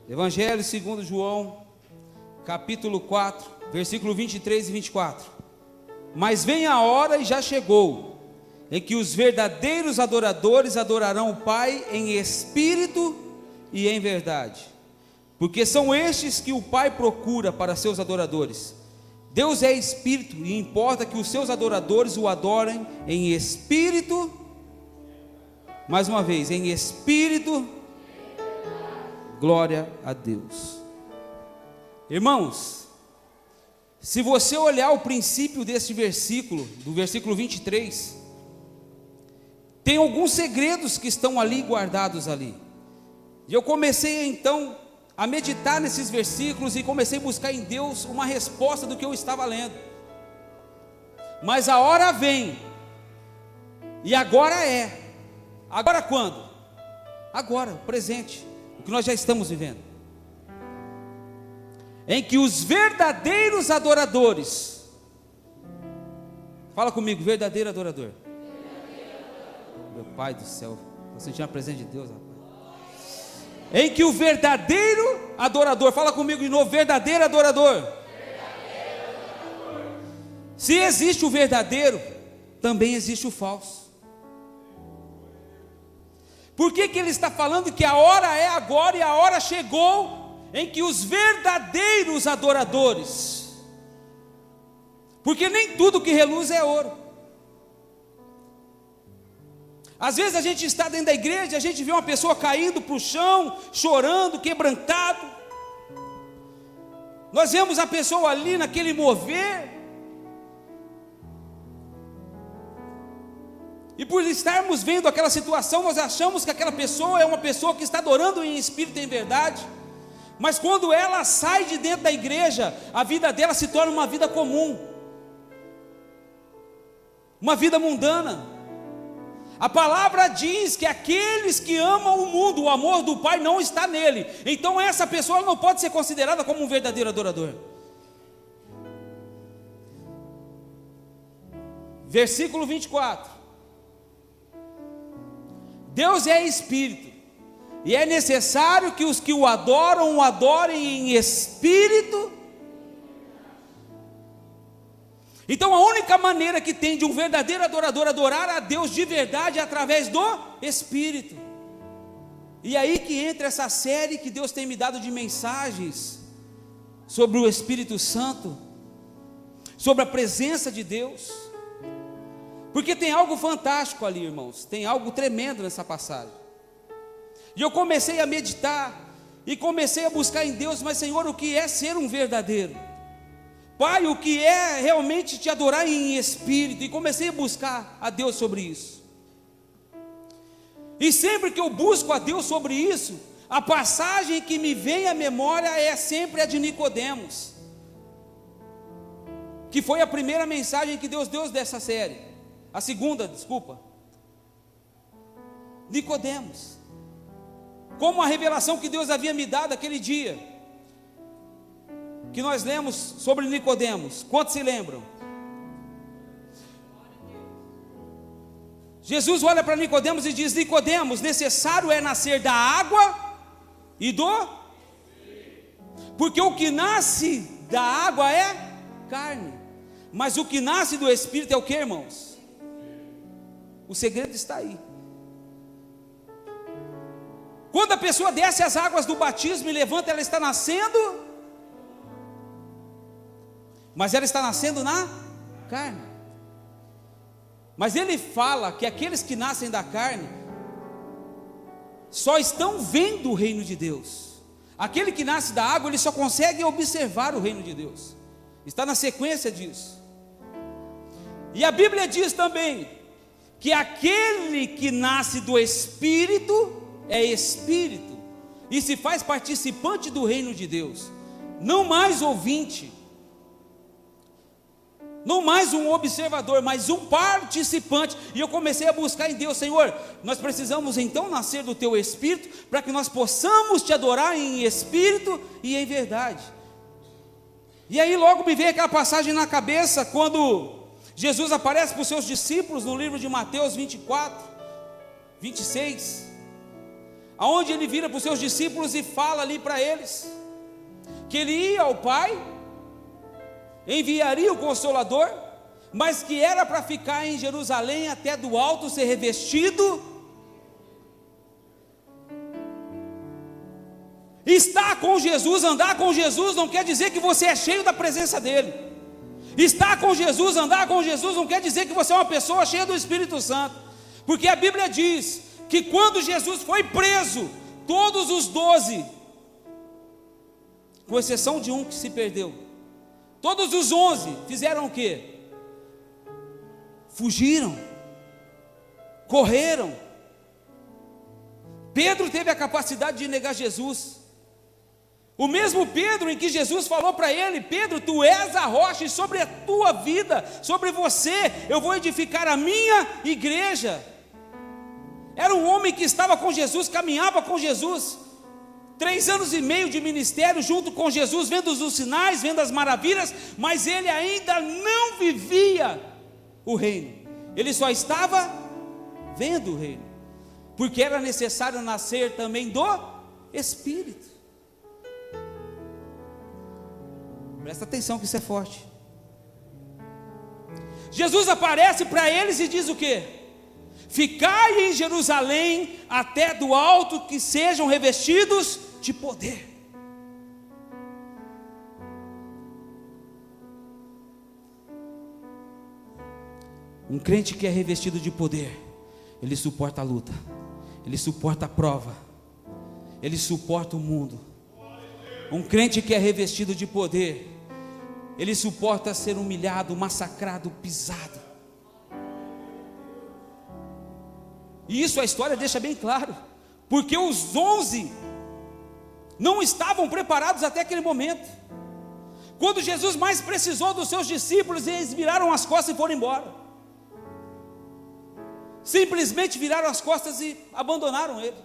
Evangelho segundo João, capítulo 4, versículo 23 e 24. Mas vem a hora e já chegou, em que os verdadeiros adoradores adorarão o Pai em espírito e em verdade, porque são estes que o Pai procura para seus adoradores. Deus é espírito e importa que os seus adoradores o adorem em espírito, mais uma vez, em espírito. Glória a Deus. Irmãos, se você olhar o princípio deste versículo, do versículo 23, tem alguns segredos que estão ali guardados ali. E eu comecei então a meditar nesses versículos e comecei a buscar em Deus uma resposta do que eu estava lendo. Mas a hora vem, e agora é. Agora quando? Agora, o presente, o que nós já estamos vivendo, em que os verdadeiros adoradores, fala comigo, verdadeiro adorador. Meu Pai do céu, estou sentindo a presença de Deus, rapaz. Em que o verdadeiro adorador, fala comigo de novo, verdadeiro adorador. Se existe o verdadeiro, também existe o falso. Por que ele está falando que a hora é agora e a hora chegou em que os verdadeiros adoradores, porque nem tudo que reluz é ouro. Às vezes a gente está dentro da igreja, a gente vê uma pessoa caindo para o chão, chorando, quebrantado. Nós vemos a pessoa ali naquele mover, e por estarmos vendo aquela situação, nós achamos que aquela pessoa é uma pessoa que está adorando em espírito e em verdade. Mas quando ela sai de dentro da igreja, a vida dela se torna uma vida comum, uma vida mundana. A palavra diz que aqueles que amam o mundo, o amor do Pai não está nele. Então essa pessoa não pode ser considerada como um verdadeiro adorador. Versículo 24. Deus é espírito, e é necessário que os que o adoram, o adorem em espírito. Então a única maneira que tem de um verdadeiro adorador adorar a Deus de verdade é através do Espírito. E aí que entra essa série que Deus tem me dado de mensagens sobre o Espírito Santo, sobre a presença de Deus. Porque tem algo fantástico ali, irmãos, tem algo tremendo nessa passagem. E eu comecei a meditar e comecei a buscar em Deus, mas Senhor, o que é ser um verdadeiro? Pai, o que é realmente te adorar em espírito? E comecei a buscar a Deus sobre isso. E sempre que eu busco a Deus sobre isso, a passagem que me vem à memória é sempre a de Nicodemos, que foi a primeira mensagem que Deus deu dessa série. A segunda, desculpa. Nicodemos. Como a revelação que Deus havia me dado aquele dia, que nós lemos sobre Nicodemos. Quantos se lembram? Jesus olha para Nicodemos e diz: Nicodemos, necessário é nascer da água e do... Porque o que nasce da água é carne, mas o que nasce do Espírito é o que, irmãos? O segredo está aí. Quando a pessoa desce as águas do batismo e levanta, ela está nascendo, mas ela está nascendo na carne. Mas ele fala que aqueles que nascem da carne só estão vendo o reino de Deus. Aquele que nasce da água, ele só consegue observar o reino de Deus. Está na sequência disso. E a Bíblia diz também que aquele que nasce do Espírito é Espírito e se faz participante do reino de Deus, não mais ouvinte, não mais um observador, mas um participante. E eu comecei a buscar em Deus: Senhor, nós precisamos então nascer do Teu Espírito, para que nós possamos Te adorar em Espírito e em verdade. E aí logo me veio aquela passagem na cabeça, quando Jesus aparece para os seus discípulos no livro de Mateus 24, 26. aonde ele vira para os seus discípulos e fala ali para eles, que ele ia ao Pai, enviaria o Consolador, mas que era para ficar em Jerusalém até do alto ser revestido. Estar com Jesus, andar com Jesus, não quer dizer que você é cheio da presença dele. Estar com Jesus, andar com Jesus, não quer dizer que você é uma pessoa cheia do Espírito Santo, porque a Bíblia diz que quando Jesus foi preso, todos os 12, com exceção de um que se perdeu, todos os 11 fizeram o quê? Fugiram, correram. Pedro teve a capacidade de negar Jesus. O mesmo Pedro em que Jesus falou para ele: Pedro, tu és a rocha, e sobre a tua vida, sobre você, eu vou edificar a minha igreja. Era um homem que estava com Jesus, caminhava com Jesus, 3 anos e meio de ministério junto com Jesus, vendo os sinais, vendo as maravilhas, mas ele ainda não vivia o reino, ele só estava vendo o reino, porque era necessário nascer também do Espírito. Presta atenção que isso é forte. Jesus aparece para eles e diz o quê? Ficai em Jerusalém até do alto que sejam revestidos de poder. Um crente que é revestido de poder, ele suporta a luta, ele suporta a prova, ele suporta o mundo. Um crente que é revestido de poder, ele suporta ser humilhado, massacrado, pisado. E isso a história deixa bem claro, porque os 11 não estavam preparados até aquele momento. Quando Jesus mais precisou dos seus discípulos, eles viraram as costas e foram embora. Simplesmente viraram as costas e abandonaram ele.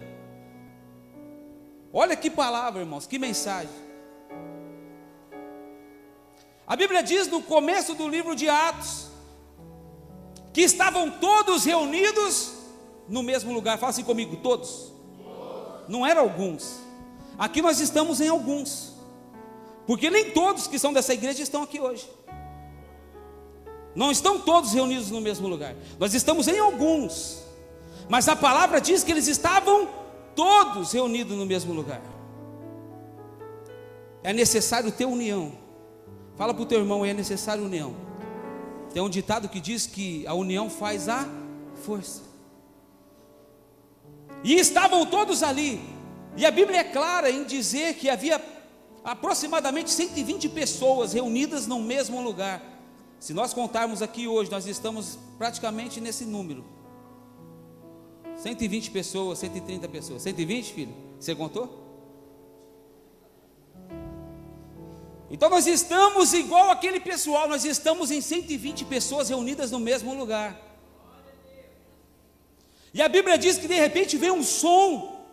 Olha que palavra, irmãos, que mensagem. A Bíblia diz no começo do livro de Atos, que estavam todos reunidos no mesmo lugar. Fala assim comigo, todos. Não eram alguns. Aqui nós estamos em alguns, porque nem todos que são dessa igreja estão aqui hoje. Não estão todos reunidos no mesmo lugar. Nós estamos em alguns, mas a palavra diz que eles estavam todos reunidos no mesmo lugar. É necessário ter união. Fala para o teu irmão, é necessário união. Tem um ditado que diz que a união faz a força. E estavam todos ali. E a Bíblia é clara em dizer que havia aproximadamente 120 pessoas reunidas no mesmo lugar. Se nós contarmos aqui hoje, nós estamos praticamente nesse número. 120 pessoas, 130 pessoas. 120, filho? Você contou? Então nós estamos igual aquele pessoal, nós estamos em 120 pessoas reunidas no mesmo lugar. E a Bíblia diz que de repente veio um som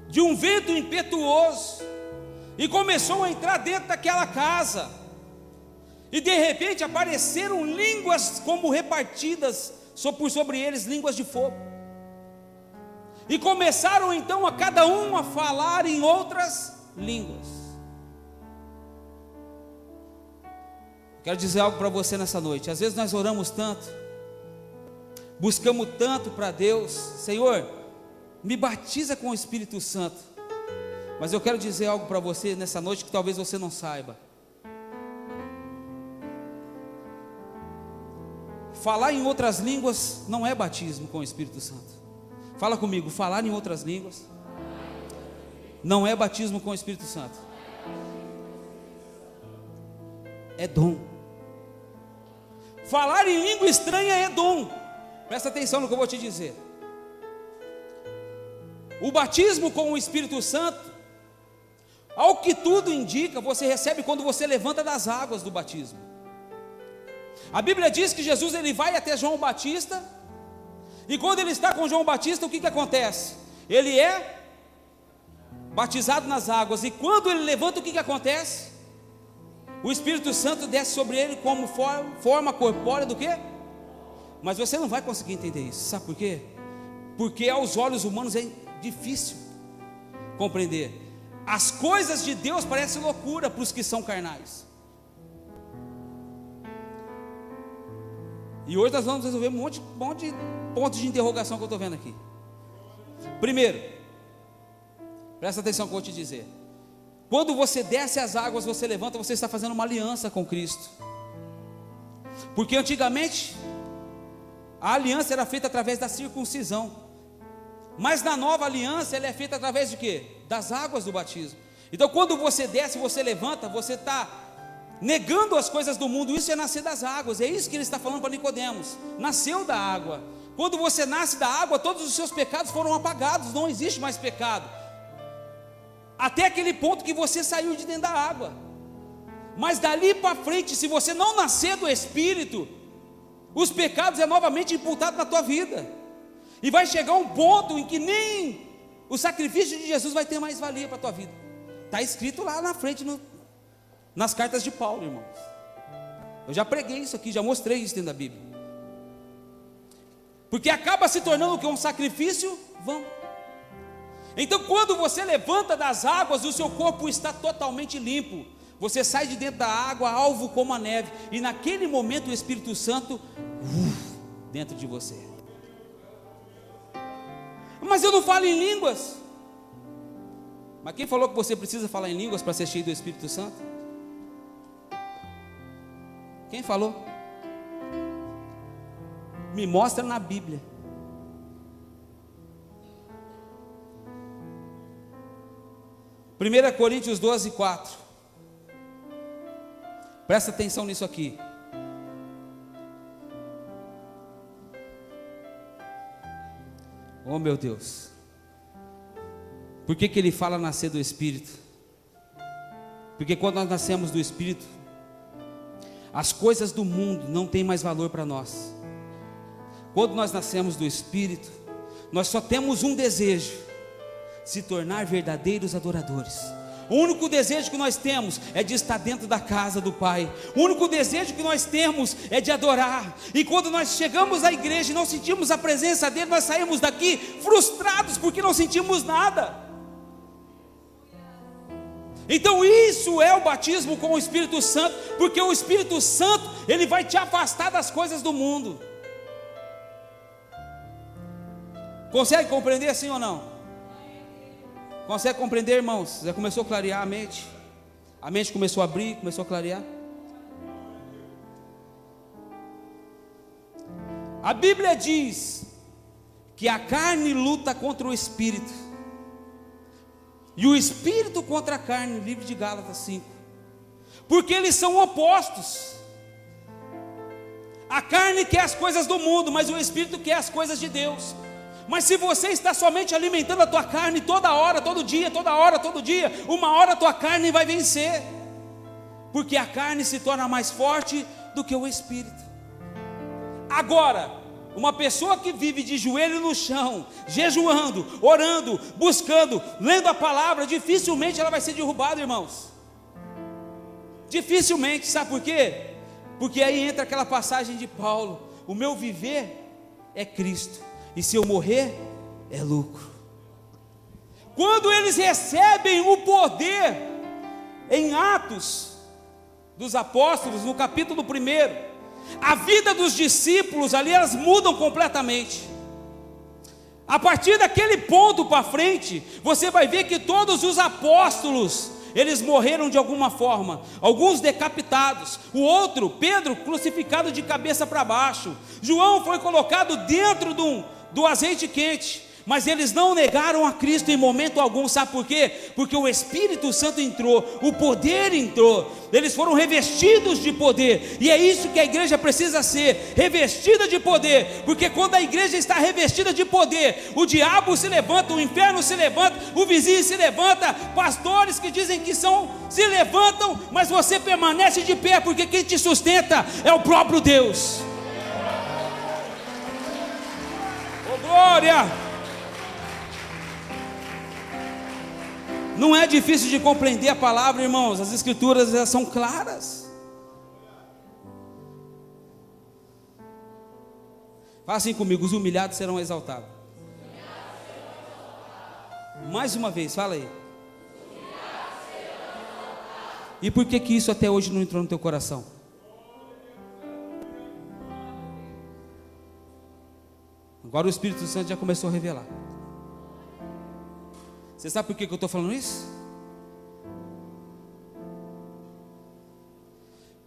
de um vento impetuoso e começou a entrar dentro daquela casa. E de repente apareceram línguas como repartidas por sobre eles, línguas de fogo. E começaram então a cada um a falar em outras línguas. Quero dizer algo para você nessa noite. Às vezes nós oramos tanto, buscamos tanto para Deus: Senhor, me batiza com o Espírito Santo. Mas eu quero dizer algo para você nessa noite que talvez você não saiba. Falar em outras línguas não é batismo com o Espírito Santo. Fala comigo, falar em outras línguas não é batismo com o Espírito Santo. É dom. Falar em língua estranha é dom. Presta atenção no que eu vou te dizer. O batismo com o Espírito Santo, ao que tudo indica, você recebe quando você levanta das águas do batismo. A Bíblia diz que Jesus ele vai até João Batista, e quando ele está com João Batista, o que acontece? Ele é batizado nas águas, e quando ele levanta, o que acontece? O Espírito Santo desce sobre ele como forma corpórea do quê? Mas você não vai conseguir entender isso, sabe por quê? Porque aos olhos humanos é difícil compreender. As coisas de Deus parecem loucura para os que são carnais. E hoje nós vamos resolver um monte de pontos de interrogação que eu estou vendo aqui. Primeiro, presta atenção no que eu vou te dizer. Quando você desce as águas, você levanta, você está fazendo uma aliança com Cristo. Porque antigamente a aliança era feita através da circuncisão, mas na nova aliança ela é feita através de quê? Das águas do batismo. Então quando você desce, você levanta, você está negando as coisas do mundo. Isso é nascer das águas. É isso que ele está falando para Nicodemos. Nasceu da água. Quando você nasce da água, todos os seus pecados foram apagados. Não existe mais pecado, até aquele ponto que você saiu de dentro da água. Mas dali para frente, se você não nascer do Espírito, os pecados é novamente imputado na tua vida. E vai chegar um ponto em que nem o sacrifício de Jesus vai ter mais valia para a tua vida. Está escrito lá na frente nas cartas de Paulo, irmãos. Eu já preguei isso aqui, já mostrei isso dentro da Bíblia. Porque acaba se tornando o que? Um sacrifício vão. Então quando você levanta das águas, o seu corpo está totalmente limpo. Você sai de dentro da água, alvo como a neve. E naquele momento o Espírito Santo dentro de você. Mas eu não falo em línguas. Mas quem falou que você precisa falar em línguas para ser cheio do Espírito Santo? Quem falou? Me mostra na Bíblia. Primeira Coríntios 12:4. Presta atenção nisso aqui. Oh meu Deus. Por que ele fala nascer do Espírito? Porque quando nós nascemos do Espírito, as coisas do mundo não têm mais valor para nós. Quando nós nascemos do Espírito, nós só temos um desejo: se tornar verdadeiros adoradores. O único desejo que nós temos é de estar dentro da casa do Pai. O único desejo que nós temos é de adorar. E quando nós chegamos à igreja e não sentimos a presença dele, nós saímos daqui frustrados porque não sentimos nada. Então isso é o batismo com o Espírito Santo, porque o Espírito Santo, ele vai te afastar das coisas do mundo. Consegue compreender assim ou não? Consegue compreender, irmãos? Já começou a clarear a mente? A mente começou a abrir, começou a clarear? A Bíblia diz que a carne luta contra o Espírito, e o Espírito contra a carne, livro de Gálatas 5, porque eles são opostos. A carne quer as coisas do mundo, mas o Espírito quer as coisas de Deus. Mas se você está somente alimentando a tua carne toda hora, todo dia, toda hora, todo dia, uma hora a tua carne vai vencer, porque a carne se torna mais forte do que o Espírito. Agora, uma pessoa que vive de joelho no chão, jejuando, orando, buscando, lendo a palavra, dificilmente ela vai ser derrubada, irmãos. Dificilmente, sabe por quê? Porque aí entra aquela passagem de Paulo: o meu viver é Cristo, e se eu morrer, é lucro. Quando eles recebem o poder, em Atos dos Apóstolos, no capítulo 1, a vida dos discípulos ali, elas mudam completamente. A partir daquele ponto para frente, você vai ver que todos os apóstolos, eles morreram de alguma forma. Alguns decapitados, o outro, Pedro, crucificado de cabeça para baixo. João foi colocado dentro do azeite quente. Mas eles não negaram a Cristo em momento algum. Sabe por quê? Porque o Espírito Santo entrou, o poder entrou, eles foram revestidos de poder. E é isso que a igreja precisa ser, revestida de poder. Porque quando a igreja está revestida de poder, o diabo se levanta, o inferno se levanta, o vizinho se levanta, pastores que dizem que são, se levantam, mas você permanece de pé, porque quem te sustenta é o próprio Deus. Oh glória! Não é difícil de compreender a palavra, irmãos. As escrituras, elas são claras. Fala assim comigo: os humilhados serão exaltados. Mais uma vez, fala aí. E por que isso até hoje não entrou no teu coração? Agora o Espírito Santo já começou a revelar. Você sabe por que eu estou falando isso?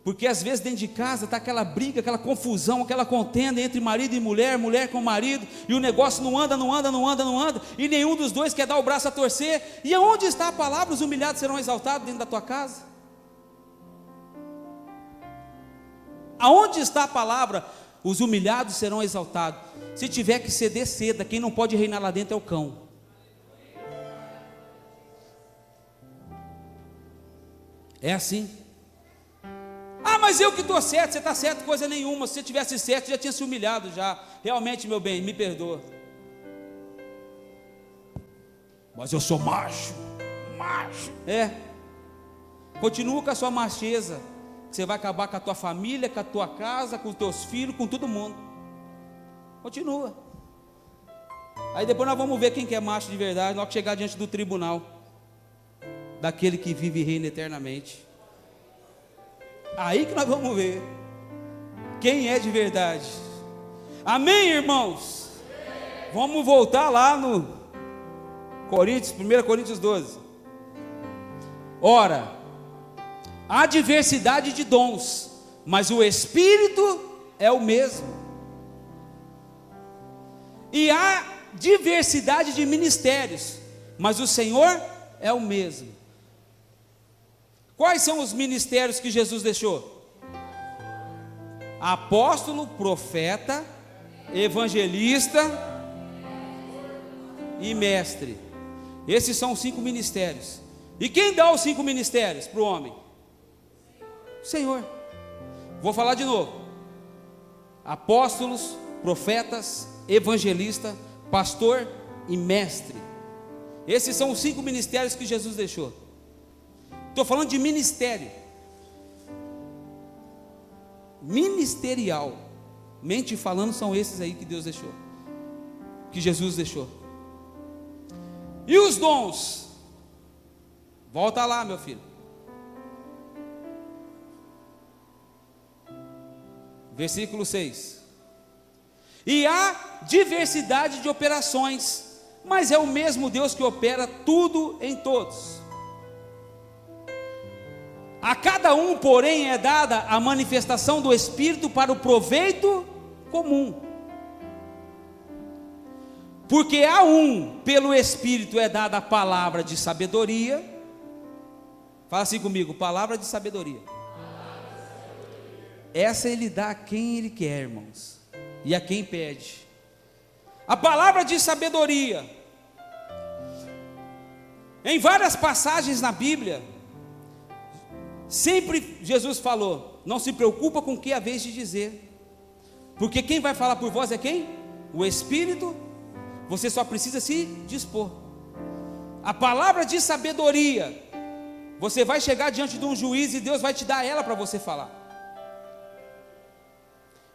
Porque às vezes dentro de casa está aquela briga, aquela confusão, aquela contenda entre marido e mulher, mulher com marido, e o negócio não anda, e nenhum dos dois quer dar o braço a torcer. E aonde está a palavra? Os humilhados serão exaltados dentro da tua casa? Aonde está a palavra? Os humilhados serão exaltados. Se tiver que ceder, ceda. Quem não pode reinar lá dentro é o cão. É assim. Ah, mas eu que estou certo. Você está certo coisa nenhuma. Se você tivesse certo, já tinha se humilhado já. Realmente, meu bem, me perdoa. Mas eu sou macho. É. Continua com a sua macheza. Você vai acabar com a tua família, com a tua casa, com os teus filhos, com todo mundo. Continua. Aí depois nós vamos ver quem que é macho de verdade, na hora que chegar diante do tribunal, daquele que vive e reina eternamente. Aí que nós vamos ver quem é de verdade. Amém, irmãos? Vamos voltar lá no 1 Coríntios 12. Ora, há diversidade de dons, mas o Espírito é o mesmo. E há diversidade de ministérios, mas o Senhor é o mesmo. Quais são os ministérios que Jesus deixou? Apóstolo, profeta, evangelista e mestre. Esses são os 5 ministérios. E quem dá os 5 ministérios para o homem? Senhor. Vou falar de novo. Apóstolos, profetas, evangelista, pastor e mestre. Esses são os 5 ministérios que Jesus deixou. Estou falando de ministério. Ministerial. Mente falando, são esses aí que Deus deixou, que Jesus deixou. E os dons? Volta lá, meu filho. Versículo 6. E há diversidade de operações, mas é o mesmo Deus que opera tudo em todos. A cada um, porém, é dada a manifestação do Espírito para o proveito comum. Porque a um, pelo Espírito, é dada a palavra de sabedoria. Fala assim comigo, palavra de sabedoria. Essa ele dá a quem ele quer, irmãos, e a quem pede. A palavra de sabedoria. Em várias passagens na Bíblia, sempre Jesus falou: não se preocupa com o que é a vez de dizer, porque quem vai falar por vós é quem? O Espírito. Você só precisa se dispor. A palavra de sabedoria, você vai chegar diante de um juiz e Deus vai te dar ela para você falar.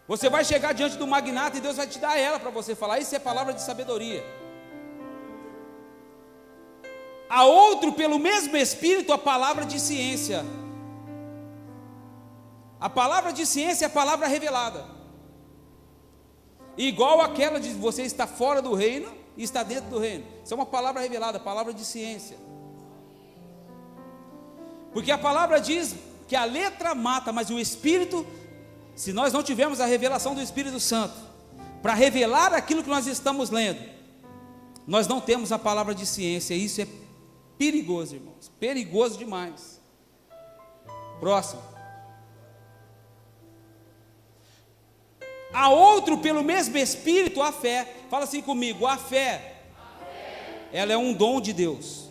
Você vai chegar diante do magnata e Deus vai te dar ela para você falar. Isso é palavra de sabedoria. A outro, pelo mesmo Espírito, a palavra de ciência. A palavra de ciência é a palavra revelada. Igual aquela de você estar fora do reino e está dentro do reino. Isso é uma palavra revelada, palavra de ciência. Porque a palavra diz que a letra mata, mas o Espírito, se nós não tivermos a revelação do Espírito Santo para revelar aquilo que nós estamos lendo, nós não temos a palavra de ciência. E isso é perigoso, irmãos, perigoso demais. Próximo. A outro, pelo mesmo Espírito, a fé. Fala assim comigo, a fé, ela é um dom de Deus.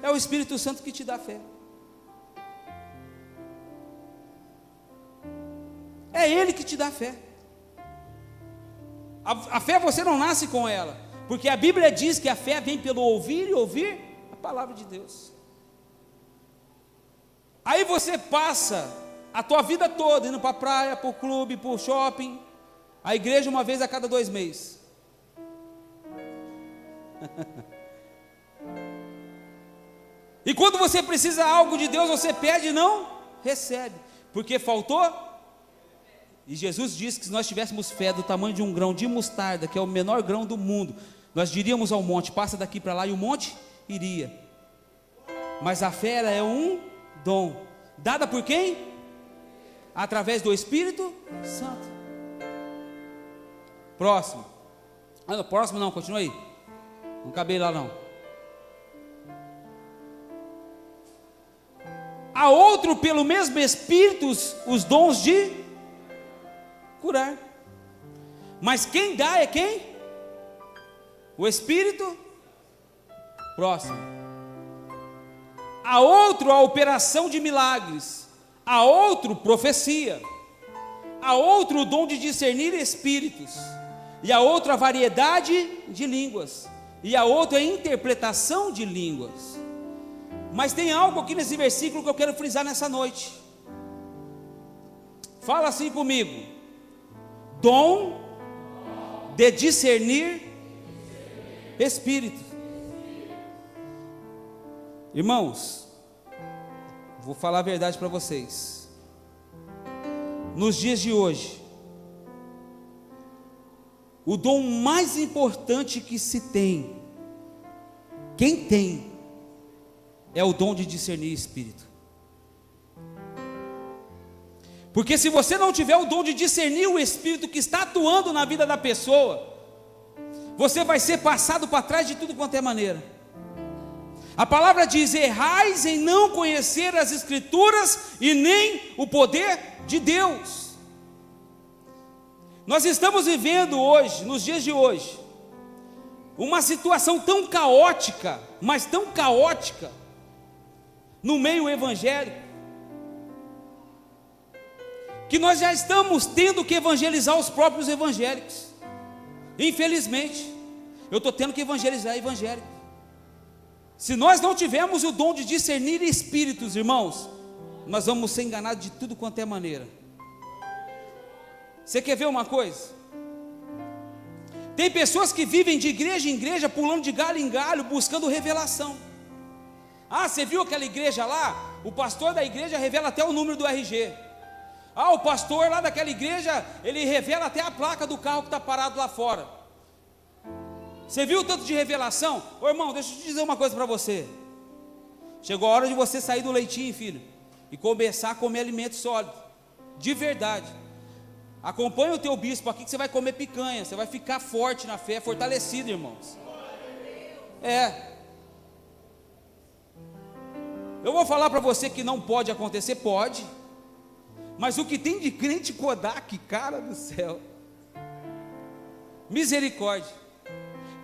É o Espírito Santo que te dá fé. É Ele que te dá fé. A fé você não nasce com ela, porque a Bíblia diz que a fé vem pelo ouvir e ouvir a palavra de Deus. Aí você passa a tua vida toda indo para a praia, para o clube, para o shopping, a igreja uma vez a cada 2 meses. E quando você precisa algo de Deus, você pede e não recebe, porque faltou. E Jesus disse que se nós tivéssemos fé do tamanho de um grão de mostarda, que é o menor grão do mundo, nós diríamos ao monte, passa daqui para lá, e o monte iria. Mas a fé, ela é um dom, dada por quem? Através do Espírito Santo. Próximo. Não, próximo não, continua aí. Não acabei lá não. A outro, pelo mesmo Espírito, os dons de curar. Mas quem dá é quem? O Espírito. Próximo. A outro, a operação de milagres. A outro, profecia. A outro, o dom de discernir espíritos. E a outra, a variedade de línguas. E a outra, a interpretação de línguas. Mas tem algo aqui nesse versículo que eu quero frisar nessa noite. Fala assim comigo: dom de discernir espíritos. Irmãos, vou falar a verdade para vocês. Nos dias de hoje, o dom mais importante que se tem, quem tem, é o dom de discernir espírito. Porque se você não tiver o dom de discernir o espírito que está atuando na vida da pessoa, você vai ser passado para trás de tudo quanto é maneira. A palavra diz: errais em não conhecer as Escrituras e nem o poder de Deus. Nós estamos vivendo hoje, nos dias de hoje, uma situação tão caótica, mas tão caótica, no meio evangélico, que nós já estamos tendo que evangelizar os próprios evangélicos. Infelizmente, eu estou tendo que evangelizar evangélico. Se nós não tivermos o dom de discernir espíritos, irmãos, nós vamos ser enganados de tudo quanto é maneira. Você quer ver uma coisa? Tem pessoas que vivem de igreja em igreja, pulando de galho em galho, buscando revelação. Ah, você viu aquela igreja lá? O pastor da igreja revela até o número do RG. Ah, o pastor lá daquela igreja, ele revela até a placa do carro que está parado lá fora. Você viu o tanto de revelação? Ô irmão, deixa eu te dizer uma coisa para você. Chegou a hora de você sair do leitinho, filho, e começar a comer alimento sólido, de verdade. Acompanha o teu bispo aqui que você vai comer picanha. Você vai ficar forte na fé, fortalecido, irmãos. Eu vou falar para você que não pode acontecer, pode. Mas o que tem de crente Kodak, cara do céu, misericórdia.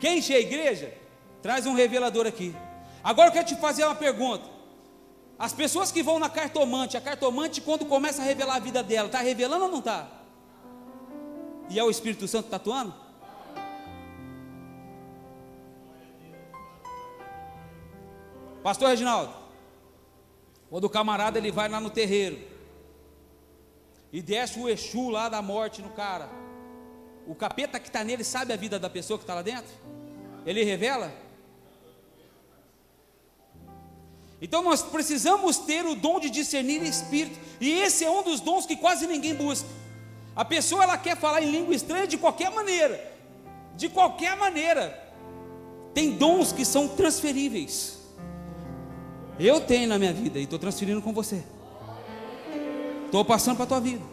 Quer encher a igreja? Traz um revelador aqui. Agora eu quero te fazer uma pergunta. As pessoas que vão na cartomante, a cartomante quando começa a revelar a vida dela, está revelando ou não está? E é o Espírito Santo tatuando? Pastor Reginaldo, quando o camarada ele vai lá no terreiro e desce o Exu lá da morte no cara, o capeta que está nele sabe a vida da pessoa que está lá dentro? Ele revela? Então nós precisamos ter o dom de discernir espírito, e esse é um dos dons que quase ninguém busca. A pessoa ela quer falar em língua estranha de qualquer maneira, tem dons que são transferíveis. Eu tenho na minha vida e estou transferindo com você, estou passando para a tua vida.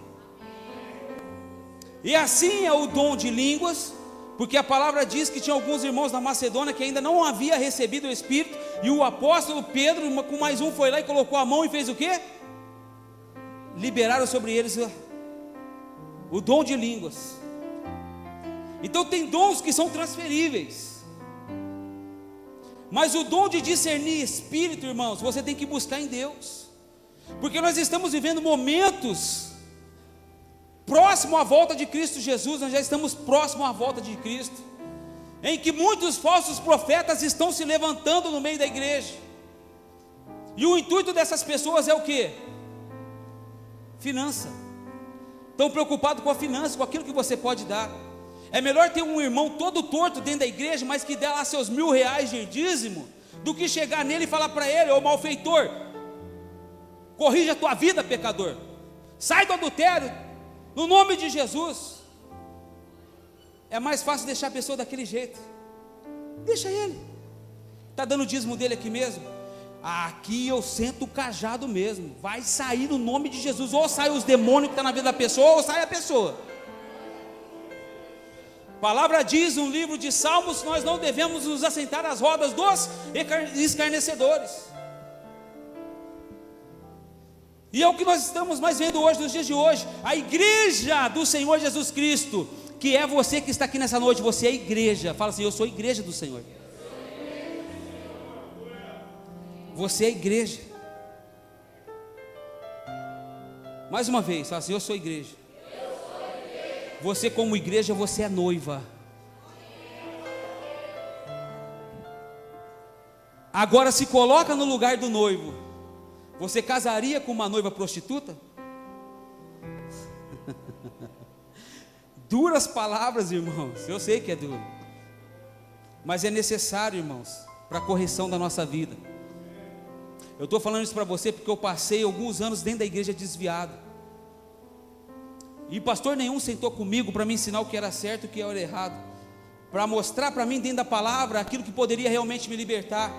E assim é o dom de línguas, porque a palavra diz que tinha alguns irmãos na Macedônia que ainda não havia recebido o Espírito, e o apóstolo Pedro com mais um foi lá e colocou a mão e fez o quê? Liberaram sobre eles o dom de línguas. Então tem dons que são transferíveis, mas o dom de discernir espírito, irmãos, você tem que buscar em Deus, porque nós estamos vivendo momentos próximo à volta de Cristo Jesus. Nós já estamos próximo à volta de Cristo, em que muitos falsos profetas estão se levantando no meio da igreja, e o intuito dessas pessoas é o quê? Finança. Estão preocupados com a finança, com aquilo que você pode dar. É melhor ter um irmão todo torto dentro da igreja, mas que dá lá seus R$1.000 de dízimo, do que chegar nele e falar para ele: ô malfeitor, corrija a tua vida, pecador, sai do adultério, no nome de Jesus. É mais fácil deixar a pessoa daquele jeito. Deixa ele. Está dando o dízimo dele aqui mesmo? Aqui eu sento o cajado mesmo. Vai sair no nome de Jesus. Ou sai os demônios que estão na vida da pessoa, ou sai a pessoa. A palavra diz no livro de Salmos: nós não devemos nos assentar às rodas dos escarnecedores. E é o que nós estamos mais vendo hoje, nos dias de hoje. A igreja do Senhor Jesus Cristo, que é você que está aqui nessa noite. Você é a igreja. Fala assim: eu sou a igreja do Senhor. Você é a igreja. Mais uma vez, fala assim: eu sou a igreja. Você como igreja, você é noiva. Agora se coloca no lugar do noivo. Você casaria com uma noiva prostituta? Duras palavras, irmãos. Eu sei que é duro, mas é necessário, irmãos, para a correção da nossa vida. Eu estou falando isso para você porque eu passei alguns anos dentro da igreja desviado. E pastor nenhum sentou comigo para me ensinar o que era certo e o que era errado, para mostrar para mim dentro da palavra aquilo que poderia realmente me libertar.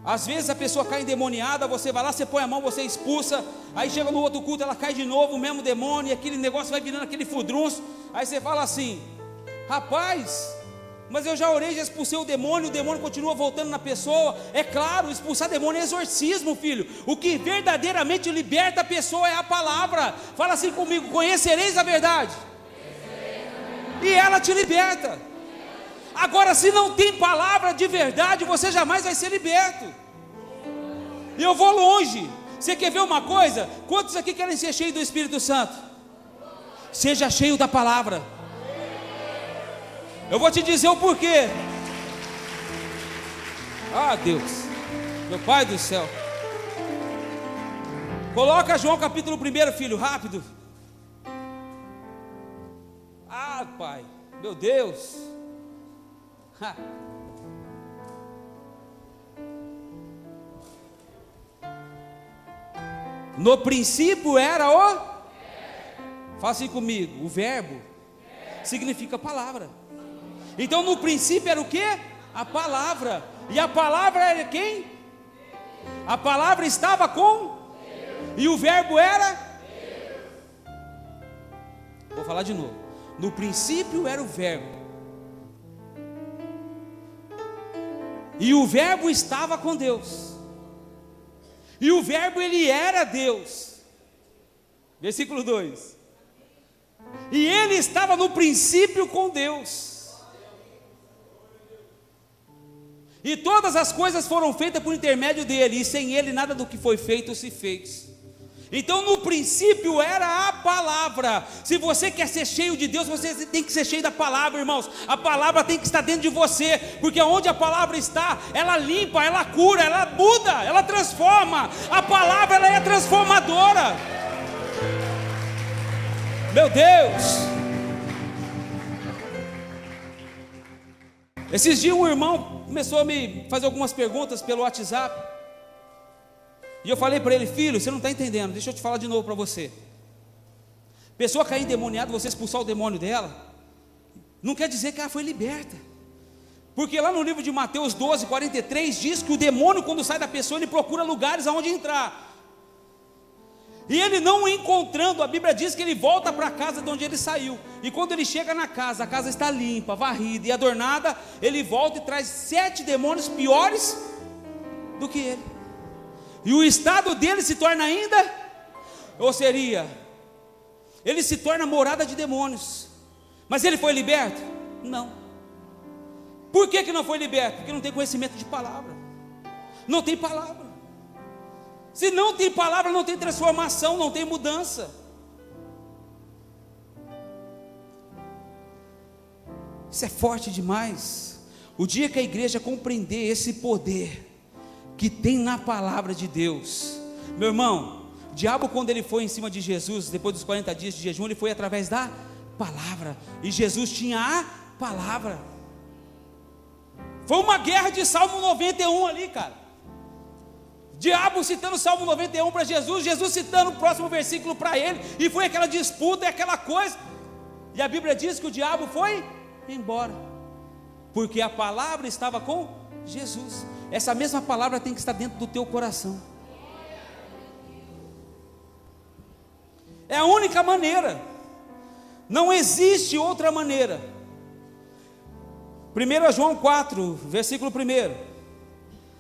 Às vezes a pessoa cai endemoniada, você vai lá, você põe a mão, você expulsa, aí chega no outro culto, ela cai de novo, o mesmo demônio, e aquele negócio vai virando aquele fudrunço. Aí você fala assim: rapaz, mas eu já orei, já expulsei o demônio continua voltando na pessoa. É claro, expulsar demônio é exorcismo, filho. O que verdadeiramente liberta a pessoa é a palavra. Fala assim comigo: conhecereis a verdade, e ela te liberta. Agora, se não tem palavra de verdade, você jamais vai ser liberto. E eu vou longe. Você quer ver uma coisa? Quantos aqui querem ser cheios do Espírito Santo? Seja cheio da palavra. Eu vou te dizer o porquê. Ah, Deus, meu Pai do céu. Coloca João capítulo 1, filho, rápido. Ah, Pai, meu Deus. Ha. No princípio era o... Fala assim comigo: o verbo significa palavra. Então no princípio era o que? A palavra. E a palavra era quem? A palavra estava com? E o verbo era? Vou falar de novo. No princípio era o verbo, e o verbo estava com Deus, e o verbo ele era Deus. Versículo 2. E ele estava no princípio com Deus, e todas as coisas foram feitas por intermédio dele, e sem ele nada do que foi feito se fez. Então no princípio era a palavra. Se você quer ser cheio de Deus, você tem que ser cheio da palavra, irmãos. A palavra tem que estar dentro de você, porque onde a palavra está, ela limpa, ela cura, ela muda, ela transforma. A palavra ela é transformadora. Meu Deus. Esses dias um irmão começou a me fazer algumas perguntas pelo WhatsApp, e eu falei para ele: filho, você não está entendendo, deixa eu te falar de novo para você. Pessoa cair endemoniada, você expulsar o demônio dela, não quer dizer que ela foi liberta. Porque lá no livro de Mateus 12:43 diz que o demônio, quando sai da pessoa, ele procura lugares aonde entrar. E ele não encontrando, a Bíblia diz que ele volta para a casa de onde ele saiu. E quando ele chega na casa, a casa está limpa, varrida e adornada, ele volta e traz 7 demônios piores do que ele. E o estado dele se torna ainda, ou seria, ele se torna morada de demônios. Mas ele foi liberto? Não. Por que não foi liberto? Porque não tem conhecimento de palavra. Não tem palavra. Se não tem palavra, não tem transformação, não tem mudança. Isso é forte demais. O dia que a igreja compreender esse poder que tem na palavra de Deus, meu irmão, o diabo, quando ele foi em cima de Jesus, depois dos 40 dias de jejum, ele foi através da palavra, e Jesus tinha a palavra. Foi uma guerra de Salmo 91 ali, cara. Diabo citando o Salmo 91 para Jesus, Jesus citando o próximo versículo para ele, e foi aquela disputa e aquela coisa, e a Bíblia diz que o diabo foi embora, porque a palavra estava com Jesus. Essa mesma palavra tem que estar dentro do teu coração. É a única maneira, não existe outra maneira. 1 João 4, versículo 1: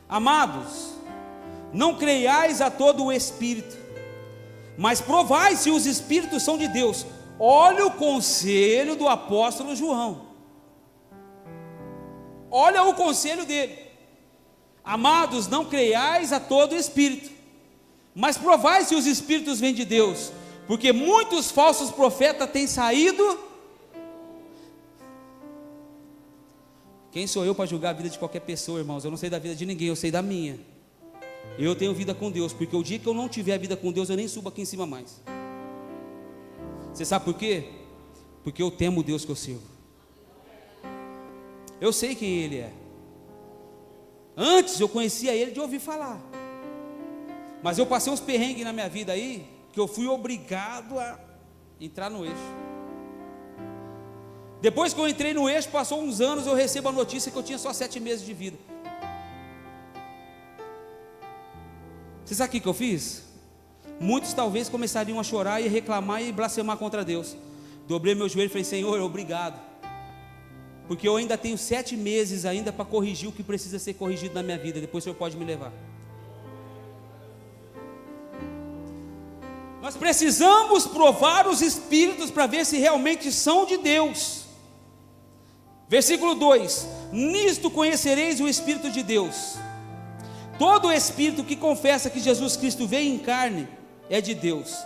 Amados, não creiais a todo o Espírito, mas provai se os Espíritos são de Deus. Olha o conselho do apóstolo João, olha o conselho dele: Amados, não creiais a todo o Espírito, mas provai se os Espíritos vêm de Deus, porque muitos falsos profetas têm saído. Quem sou eu para julgar a vida de qualquer pessoa, irmãos? Eu não sei da vida de ninguém, eu sei da minha. Eu tenho vida com Deus, porque o dia que eu não tiver vida com Deus, eu nem subo aqui em cima mais. Você sabe por quê? Porque eu temo o Deus que eu sirvo. Eu sei quem Ele é. Antes eu conhecia Ele de ouvir falar, mas eu passei uns perrengues na minha vida aí, que eu fui obrigado a entrar no eixo. Depois que eu entrei no eixo, passou uns anos, eu recebo a notícia que eu tinha só 7 meses de vida. Você sabe o que eu fiz? Muitos talvez começariam a chorar e reclamar e blasfemar contra Deus. Dobrei meu joelho e falei: Senhor, obrigado, porque eu ainda tenho 7 meses ainda para corrigir o que precisa ser corrigido na minha vida. Depois o Senhor pode me levar. Nós precisamos provar os Espíritos para ver se realmente são de Deus. Versículo 2: Nisto conhecereis o Espírito de Deus. Todo Espírito que confessa que Jesus Cristo veio em carne é de Deus,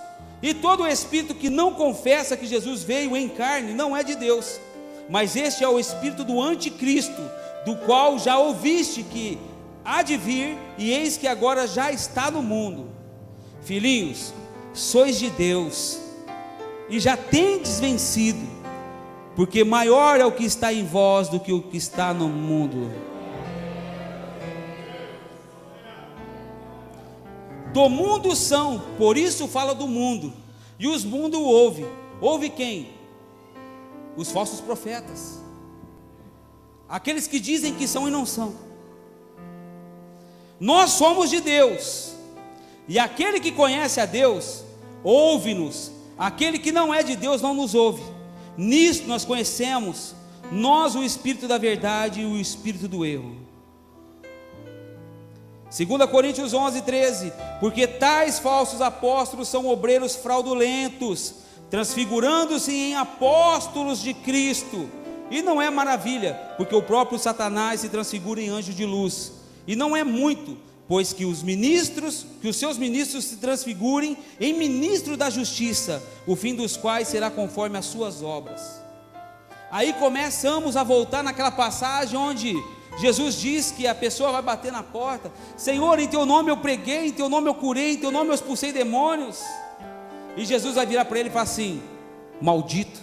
e todo Espírito que não confessa que Jesus veio em carne não é de Deus. Mas este é o espírito do anticristo, do qual já ouviste que há de vir, e eis que agora já está no mundo. Filhinhos, sois de Deus, e já tendes vencido, porque maior é o que está em vós do que o que está no mundo. Do mundo são, por isso fala do mundo, e os mundos ouvem. Ouve quem? Os falsos profetas, aqueles que dizem que são e não são. Nós somos de Deus, e aquele que conhece a Deus ouve-nos, aquele que não é de Deus não nos ouve. Nisto nós conhecemos, nós, o Espírito da verdade e o Espírito do erro. 2 Coríntios 11, 13: Porque tais falsos apóstolos são obreiros fraudulentos, transfigurando-se em apóstolos de Cristo. E não é maravilha, porque o próprio Satanás se transfigura em anjo de luz. E não é muito, pois que os seus ministros se transfigurem em ministro da justiça, o fim dos quais será conforme as suas obras. Aí começamos a voltar naquela passagem onde Jesus diz que a pessoa vai bater na porta: Senhor, em teu nome eu preguei, em teu nome eu curei, em teu nome eu expulsei demônios. E Jesus vai virar para ele e falar assim: maldito,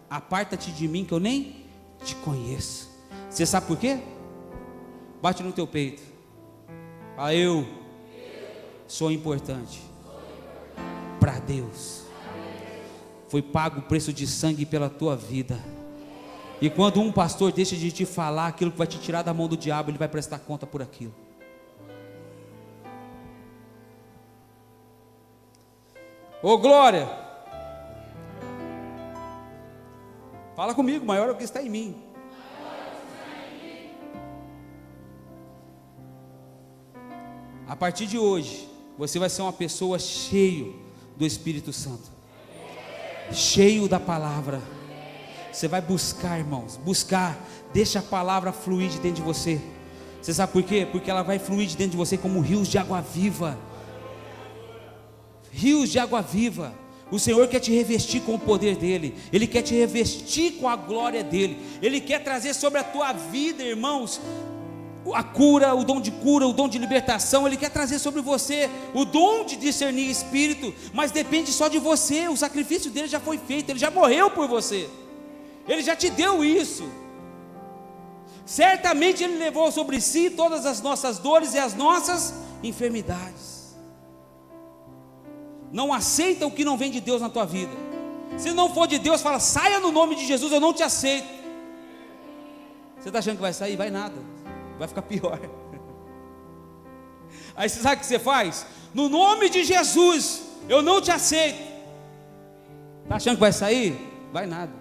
aparta-te de mim que eu nem te conheço. Você sabe por quê? Bate no teu peito. Fala: eu sou importante para Deus. Foi pago o preço de sangue pela tua vida. E quando um pastor deixa de te falar aquilo que vai te tirar da mão do diabo, ele vai prestar conta por aquilo. Ô glória! Fala comigo: maior é o que está em mim. A partir de hoje, você vai ser uma pessoa cheio do Espírito Santo, cheio da palavra. Você vai buscar, irmãos, buscar, deixa a palavra fluir de dentro de você. Você sabe por quê? Porque ela vai fluir de dentro de você como rios de água viva. Rios de água viva. O Senhor quer te revestir com o poder dEle, Ele quer te revestir com a glória dEle, Ele quer trazer sobre a tua vida, irmãos, a cura, o dom de libertação. Ele quer trazer sobre você o dom de discernir espírito, mas depende só de você. O sacrifício dele já foi feito, ele já morreu por você, ele já te deu isso. Certamente Ele levou sobre si todas as nossas dores e as nossas enfermidades. Não aceita o que não vem de Deus na tua vida. Se não for de Deus, fala: saia no nome de Jesus, eu não te aceito. Você está achando que vai sair? Vai nada, vai ficar pior. Aí você sabe o que você faz? No nome de Jesus, eu não te aceito. Está achando que vai sair? Vai nada.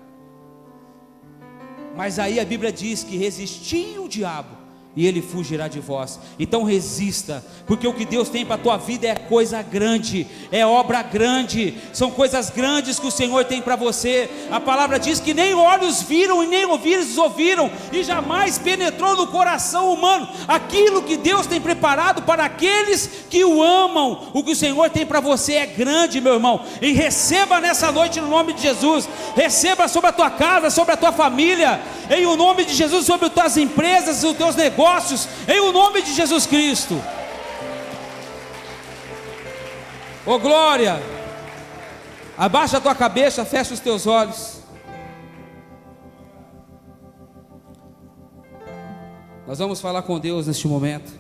Mas aí a Bíblia diz que resisti o diabo e ele fugirá de vós. Então resista, porque o que Deus tem para a tua vida é coisa grande, é obra grande, são coisas grandes que o Senhor tem para você. A palavra diz que nem olhos viram e nem ouvidos ouviram, e jamais penetrou no coração humano aquilo que Deus tem preparado para aqueles que o amam. O que o Senhor tem para você é grande, meu irmão, e receba nessa noite no nome de Jesus. Receba sobre a tua casa, sobre a tua família, em o nome de Jesus, sobre as tuas empresas, os teus negócios, em o nome de Jesus Cristo. Oh glória! Abaixa a tua cabeça, fecha os teus olhos. Nós vamos falar com Deus neste momento.